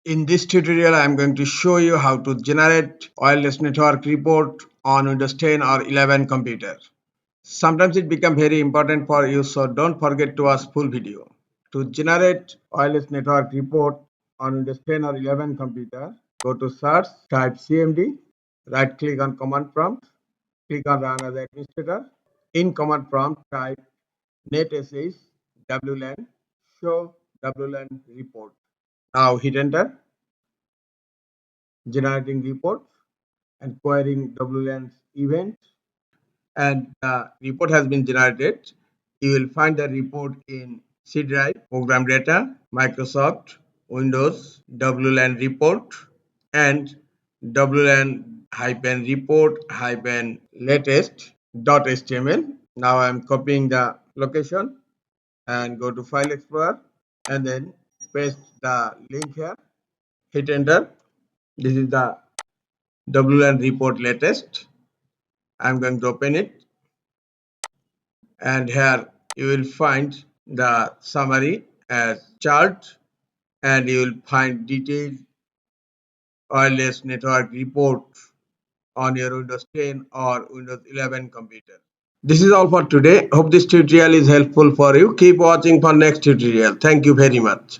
In this tutorial, I am going to show you how to generate wireless network report on Windows 10 or 11 computer. Sometimes it becomes very important for you, so don't forget to watch full video. To generate wireless network report on Windows 10 or 11 computer, go to search, type CMD, right click on command prompt, click on run as administrator. In command prompt, type netsh wlan show wlan report. Now hit enter, generating report and querying WLAN's event, and the report has been generated. You will find the report in C drive, program data, Microsoft, Windows, WLAN report, and WLAN report latest .html. Now I am copying the location and go to File Explorer and then paste the link here. Hit enter. This is the WLAN report latest. I'm going to open it, and here you will find the summary as chart, and you will find detailed wireless network report on your Windows 10 or Windows 11 computer. This is all for today. Hope this tutorial is helpful for you. Keep watching for next tutorial. Thank you very much.